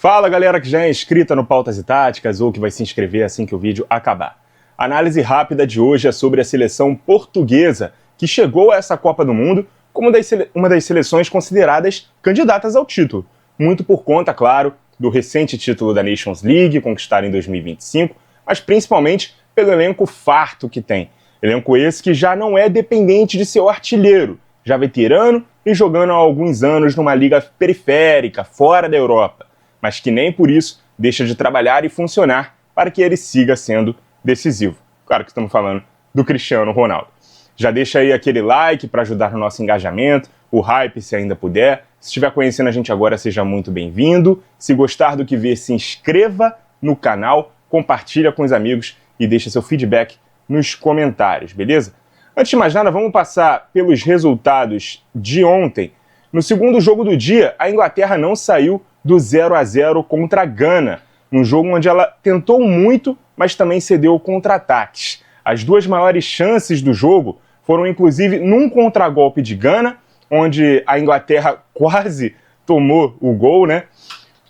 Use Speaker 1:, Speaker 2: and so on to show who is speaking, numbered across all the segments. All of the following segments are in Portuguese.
Speaker 1: Fala galera que já é inscrita no Pautas e Táticas ou que vai se inscrever assim que o vídeo acabar. A análise rápida de hoje é sobre a seleção portuguesa que chegou a essa Copa do Mundo como uma das seleções consideradas candidatas ao título. Muito por conta, claro, do recente título da Nations League, conquistado em 2025, mas principalmente pelo elenco farto que tem. Elenco esse que já não é dependente de seu artilheiro, já veterano e jogando há alguns anos numa liga periférica, fora da Europa, mas que nem por isso deixa de trabalhar e funcionar para que ele siga sendo decisivo. Claro que estamos falando do Cristiano Ronaldo. Já deixa aí aquele like para ajudar no nosso engajamento, o hype se ainda puder. Se estiver conhecendo a gente agora, seja muito bem-vindo. Se gostar do que vê, se inscreva no canal, compartilha com os amigos e deixa seu feedback nos comentários, beleza? Antes de mais nada, vamos passar pelos resultados de ontem. No segundo jogo do dia, a Inglaterra não saiu do 0-0 contra a Gana, um jogo onde ela tentou muito, mas também cedeu contra-ataques. As duas maiores chances do jogo foram, inclusive, num contragolpe de Gana, onde a Inglaterra quase tomou o gol, né?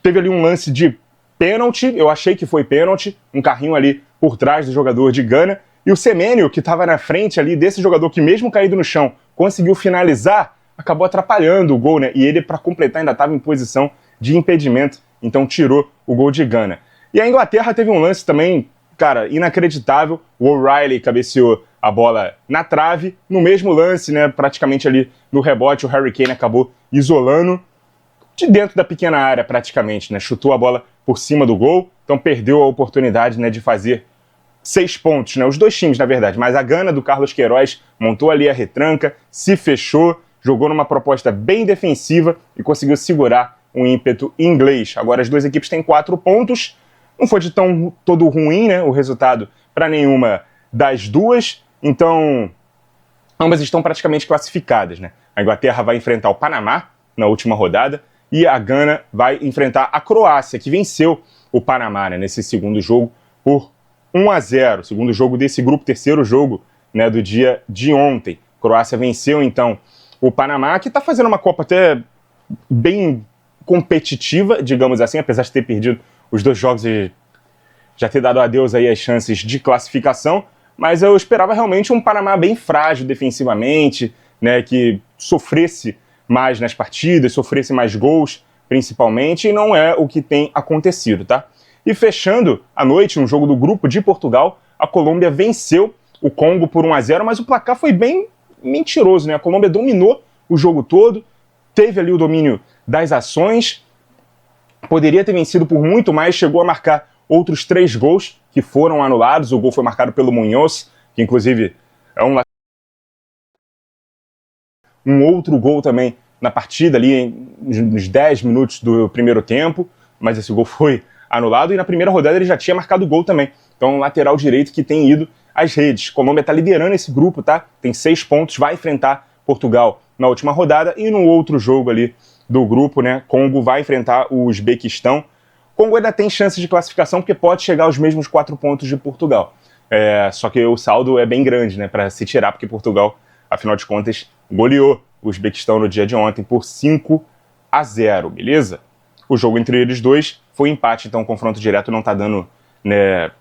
Speaker 1: Teve ali um lance de pênalti, eu achei que foi pênalti, um carrinho ali por trás do jogador de Gana, e o Semenyo, que estava na frente ali desse jogador que mesmo caído no chão conseguiu finalizar, acabou atrapalhando o gol, né? E ele, para completar, ainda estava em posição de impedimento, então tirou o gol de Gana. E a Inglaterra teve um lance também, cara, inacreditável. O O'Reilly cabeceou a bola na trave, no mesmo lance, né, praticamente ali no rebote, o Harry Kane acabou isolando de dentro da pequena área praticamente, né, chutou a bola por cima do gol, então perdeu a oportunidade, né, de fazer 6 pontos, né, os dois times na verdade, mas a Gana do Carlos Queiroz montou ali a retranca, se fechou, jogou numa proposta bem defensiva e conseguiu segurar um ímpeto inglês. Agora as duas equipes têm 4 pontos, não foi de tão todo ruim, né, o resultado para nenhuma das duas, então ambas estão praticamente classificadas, né? A Inglaterra vai enfrentar o Panamá na última rodada e a Gana vai enfrentar a Croácia, que venceu o Panamá, né, nesse segundo jogo por 1-0, segundo jogo desse grupo, terceiro jogo, né, do dia de ontem. A Croácia venceu então o Panamá, que está fazendo uma Copa até bem competitiva, digamos assim, apesar de ter perdido os 2 jogos e já ter dado adeus aí às chances de classificação, mas eu esperava realmente um Panamá bem frágil defensivamente, né, que sofresse mais nas partidas, sofresse mais gols, principalmente, e não é o que tem acontecido, tá? E fechando a noite, um jogo do grupo de Portugal, a Colômbia venceu o Congo por 1-0, mas o placar foi bem mentiroso, né? A Colômbia dominou o jogo todo, teve ali o domínio das ações, poderia ter vencido por muito mais, chegou a marcar outros 3 gols que foram anulados. O gol foi marcado pelo Muñoz, que inclusive é um outro gol também na partida ali nos 10 minutos do primeiro tempo, mas esse gol foi anulado e na primeira rodada ele já tinha marcado gol também. Então, um lateral direito que tem ido às redes. Colômbia está liderando esse grupo, tá? Tem 6 pontos, vai enfrentar Portugal na última rodada e no outro jogo ali do grupo, né, Congo vai enfrentar o Uzbequistão. Congo ainda tem chances de classificação porque pode chegar aos mesmos 4 pontos de Portugal. Só que o saldo é bem grande, né, para se tirar, porque Portugal, afinal de contas, goleou o Uzbequistão no dia de ontem por 5-0, beleza? O jogo entre eles dois foi empate, então o confronto direto não está dando, né,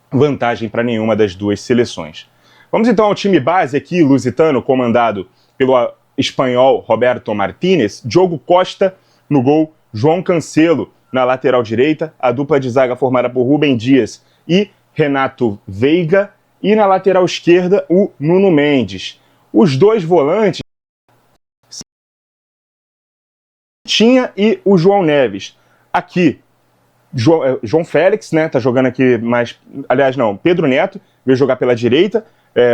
Speaker 1: vantagem para nenhuma das duas seleções. Vamos então ao time base aqui, lusitano, comandado pelo espanhol Roberto Martínez, Diogo Costa no gol, João Cancelo na lateral direita, a dupla de zaga formada por Rúben Dias e Renato Veiga, e na lateral esquerda o Nuno Mendes. Os 2 volantes, Tinha e o João Neves. Aqui, João Félix, né, tá jogando aqui mais... Aliás, não, Pedro Neto veio jogar pela direita,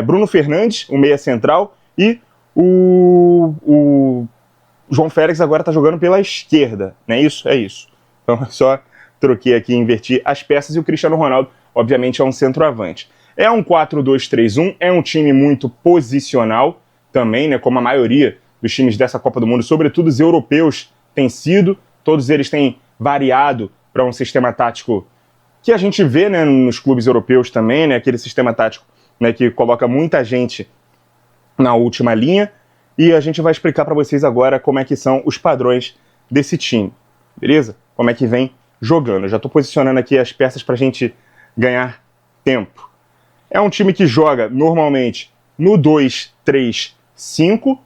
Speaker 1: Bruno Fernandes, o meia central, e o João Félix agora tá jogando pela esquerda, não é isso? É isso. Então, só troquei aqui, inverti as peças, e o Cristiano Ronaldo, obviamente, é um centroavante. É um 4-2-3-1, é um time muito posicional também, né, como a maioria dos times dessa Copa do Mundo, sobretudo os europeus, tem sido. Todos eles têm variado para um sistema tático que a gente vê, né, nos clubes europeus também, né, aquele sistema tático, né, que coloca muita gente na última linha, e a gente vai explicar para vocês agora como é que são os padrões desse time, beleza? Como é que vem jogando. Eu já estou posicionando aqui as peças para a gente ganhar tempo. É um time que joga normalmente no 2-3-5.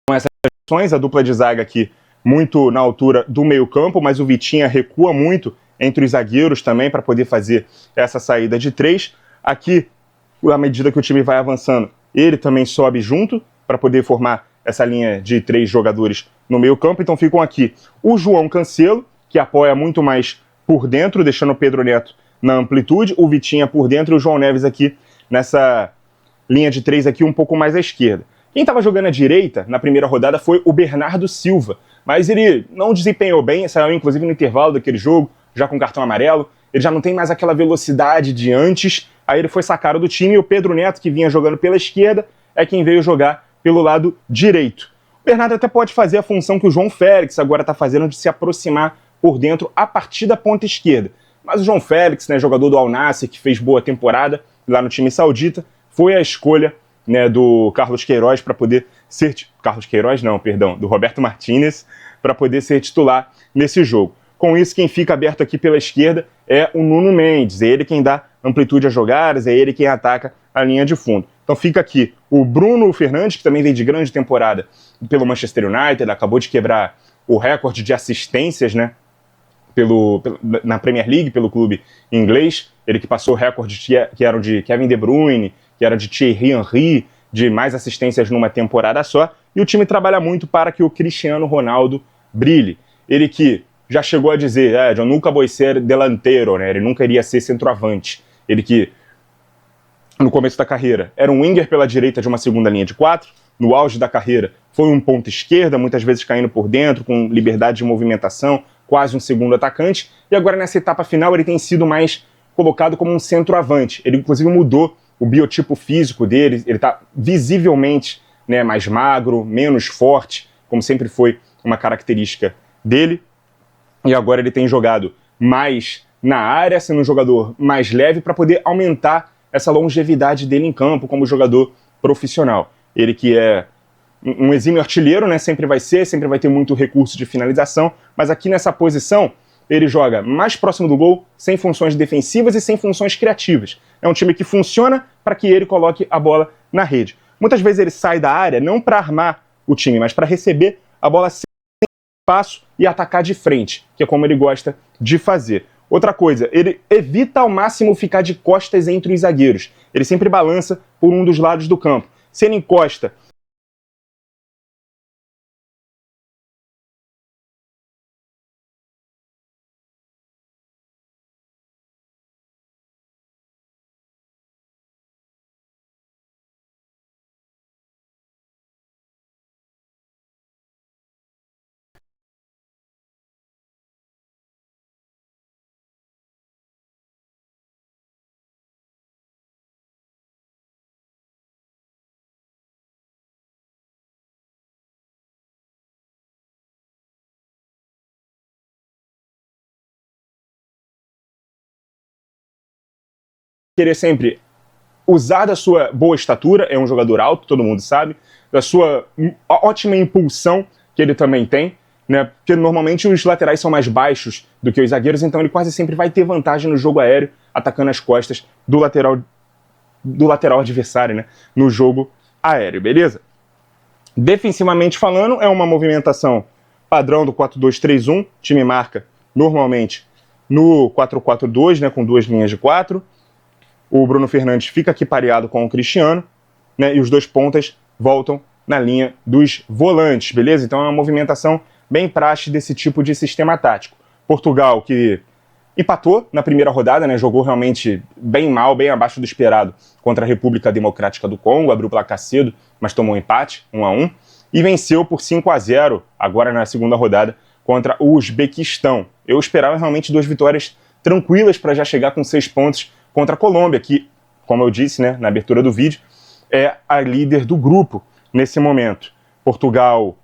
Speaker 1: Com essas posições, a dupla de zaga aqui muito na altura do meio-campo, mas o Vitinha recua muito entre os zagueiros também para poder fazer essa saída de 3. Aqui, à medida que o time vai avançando, ele também sobe junto para poder formar essa linha de 3 jogadores no meio-campo. Então ficam aqui o João Cancelo, que apoia muito mais por dentro, deixando o Pedro Neto na amplitude, o Vitinha por dentro e o João Neves aqui nessa linha de 3 aqui um pouco mais à esquerda. Quem estava jogando à direita na primeira rodada foi o Bernardo Silva, mas ele não desempenhou bem, saiu inclusive no intervalo daquele jogo, já com cartão amarelo, ele já não tem mais aquela velocidade de antes, aí ele foi sacado do time e o Pedro Neto, que vinha jogando pela esquerda, é quem veio jogar pelo lado direito. O Bernardo até pode fazer a função que o João Félix agora está fazendo de se aproximar por dentro a partir da ponta esquerda. Mas o João Félix, né, jogador do Al Nassr, que fez boa temporada lá no time saudita, foi a escolha, né, do Carlos Queiroz para poder ser... Carlos Queiroz não, perdão, do Roberto Martínez, para poder ser titular nesse jogo. Com isso, quem fica aberto aqui pela esquerda é o Nuno Mendes, é ele quem dá amplitude às jogadas, é ele quem ataca a linha de fundo. Então fica aqui o Bruno Fernandes, que também vem de grande temporada pelo Manchester United, acabou de quebrar o recorde de assistências, né, na Premier League, pelo clube inglês, ele que passou recordes que eram de Kevin De Bruyne, que era de Thierry Henry, de mais assistências numa temporada só, e o time trabalha muito para que o Cristiano Ronaldo brilhe. Ele que já chegou a dizer, eu nunca vou ser delantero, né? Ele nunca iria ser centroavante. Ele que, no começo da carreira, era um winger pela direita de uma segunda linha de 4, no auge da carreira foi um ponta esquerda, muitas vezes caindo por dentro, com liberdade de movimentação, quase um segundo atacante, e agora nessa etapa final ele tem sido mais colocado como um centroavante. Ele inclusive mudou o biotipo físico dele, ele está visivelmente, né, mais magro, menos forte, como sempre foi uma característica dele, e agora ele tem jogado mais na área, sendo um jogador mais leve para poder aumentar essa longevidade dele em campo como jogador profissional. Ele que é um exímio artilheiro, né, sempre vai ter muito recurso de finalização, mas aqui nessa posição ele joga mais próximo do gol, sem funções defensivas e sem funções criativas. É um time que funciona para que ele coloque a bola na rede. Muitas vezes ele sai da área não para armar o time, mas para receber a bola sem espaço e atacar de frente, que é como ele gosta de fazer. Outra coisa, ele evita ao máximo ficar de costas entre os zagueiros. Ele sempre balança por um dos lados do campo. Se ele encosta querer sempre usar da sua boa estatura, é um jogador alto, todo mundo sabe, da sua ótima impulsão que ele também tem, né? Porque normalmente os laterais são mais baixos do que os zagueiros, então ele quase sempre vai ter vantagem no jogo aéreo, atacando as costas do lateral adversário, né? No jogo aéreo, beleza? Defensivamente falando, é uma movimentação padrão do 4-2-3-1, time marca normalmente no 4-4-2, né? Com duas linhas de 4. O Bruno Fernandes fica aqui pareado com o Cristiano, né, e os dois pontas voltam na linha dos volantes, beleza? Então é uma movimentação bem praxe desse tipo de sistema tático. Portugal, que empatou na primeira rodada, né, jogou realmente bem mal, bem abaixo do esperado contra a República Democrática do Congo, abriu o placar cedo, mas tomou um empate, 1-1, e venceu por 5-0, agora na segunda rodada, contra o Uzbequistão. Eu esperava realmente 2 vitórias tranquilas para já chegar com 6 pontos contra a Colômbia, que, como eu disse, né, na abertura do vídeo, é a líder do grupo nesse momento. Portugal,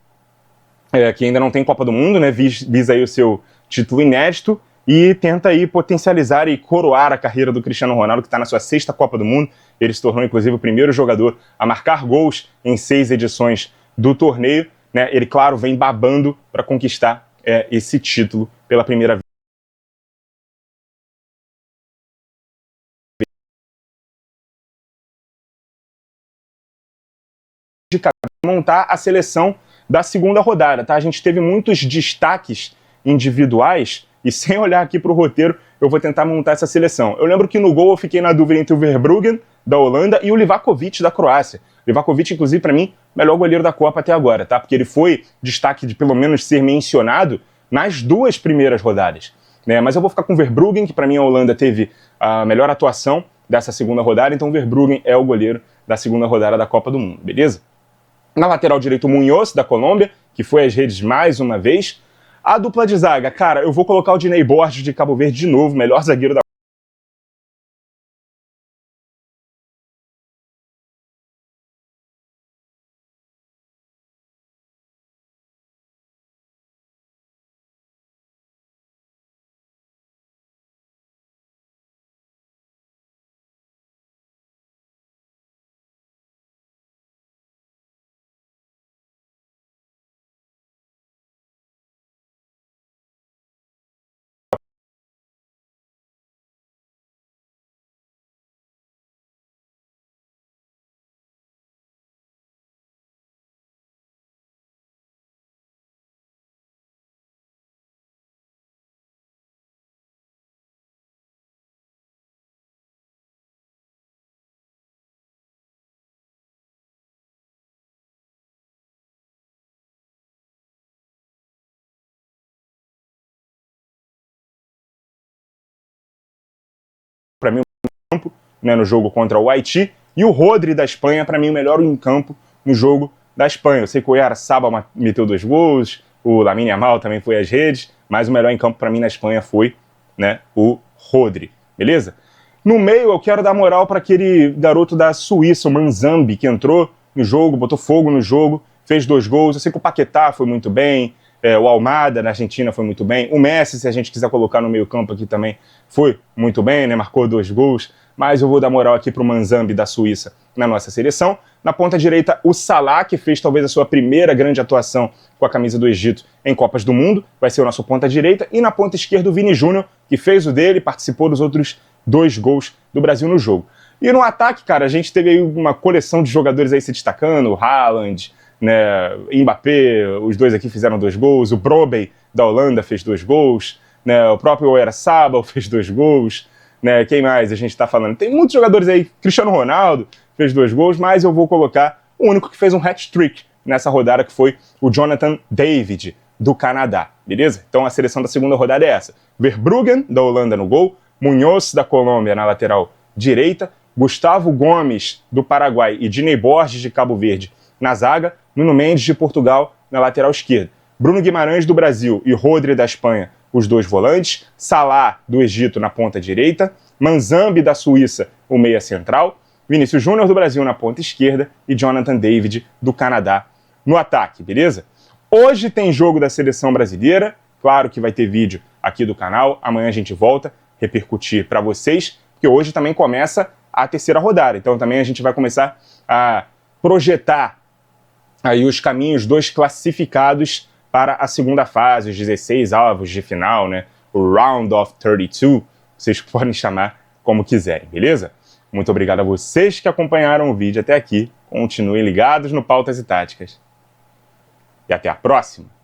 Speaker 1: que ainda não tem Copa do Mundo, né, visa aí o seu título inédito e tenta aí potencializar e coroar a carreira do Cristiano Ronaldo, que está na sua 6ª Copa do Mundo. Ele se tornou, inclusive, o primeiro jogador a marcar gols em 6 edições do torneio, né? Ele, claro, vem babando para conquistar esse título pela primeira vez. De montar a seleção da segunda rodada, tá? A gente teve muitos destaques individuais e sem olhar aqui para o roteiro, eu vou tentar montar essa seleção. Eu lembro que no gol eu fiquei na dúvida entre o Verbruggen, da Holanda, e o Livakovic, da Croácia. Livakovic, inclusive, para mim, melhor goleiro da Copa até agora, tá? Porque ele foi destaque de pelo menos ser mencionado nas duas primeiras rodadas, né? Mas eu vou ficar com o Verbruggen, que para mim a Holanda teve a melhor atuação dessa segunda rodada, então o Verbruggen é o goleiro da segunda rodada da Copa do Mundo, beleza? Na lateral direito, o Munhoz, da Colômbia, que foi às redes mais uma vez. A dupla de zaga, cara, eu vou colocar o Diney Borges de Cabo Verde de novo, melhor zagueiro da para mim, campo, né, no jogo contra o Haiti, e o Rodri da Espanha, para mim, o melhor em campo no jogo da Espanha. Eu sei que o Oyarzabal meteu 2 gols, o Lamine Yamal também foi às redes, mas o melhor em campo para mim na Espanha foi, né, o Rodri, beleza? No meio, eu quero dar moral para aquele garoto da Suíça, o Manzambi, que entrou no jogo, botou fogo no jogo, fez 2 gols. Eu sei que o Paquetá foi muito bem, o Almada, na Argentina, foi muito bem. O Messi, se a gente quiser colocar no meio campo aqui também, foi muito bem, né? Marcou 2 gols. Mas eu vou dar moral aqui para o Manzambi, da Suíça, na nossa seleção. Na ponta direita, o Salah, que fez talvez a sua primeira grande atuação com a camisa do Egito em Copas do Mundo, vai ser o nosso ponta direita. E na ponta esquerda, o Vini Júnior, que fez o dele, participou dos outros 2 gols do Brasil no jogo. E no ataque, cara, a gente teve aí uma coleção de jogadores aí se destacando, o Haaland, né, Mbappé, os 2 aqui fizeram 2 gols, o Brobbey, da Holanda, fez 2 gols, né, o próprio Oyarzabal fez 2 gols, né, quem mais a gente está falando? Tem muitos jogadores aí, Cristiano Ronaldo fez 2 gols, mas eu vou colocar o único que fez um hat-trick nessa rodada, que foi o Jonathan David, do Canadá, beleza? Então a seleção da segunda rodada é essa: Verbruggen, da Holanda, no gol, Munhoz, da Colômbia, na lateral direita, Gustavo Gomes, do Paraguai, e Diney Borges, de Cabo Verde, na zaga, Nuno Mendes, de Portugal, na lateral esquerda, Bruno Guimarães, do Brasil, e Rodri, da Espanha, os 2 volantes, Salah, do Egito, na ponta direita, Manzambi, da Suíça, o meia central, Vinícius Júnior, do Brasil, na ponta esquerda, e Jonathan David, do Canadá, no ataque, beleza? Hoje tem jogo da seleção brasileira, claro que vai ter vídeo aqui do canal, amanhã a gente volta repercutir para vocês, porque hoje também começa a terceira rodada, então também a gente vai começar a projetar aí os caminhos dos classificados para a segunda fase, os 16 avos de final, né? O Round of 32, vocês podem chamar como quiserem, beleza? Muito obrigado a vocês que acompanharam o vídeo até aqui, continuem ligados no Pautas e Táticas. E até a próxima!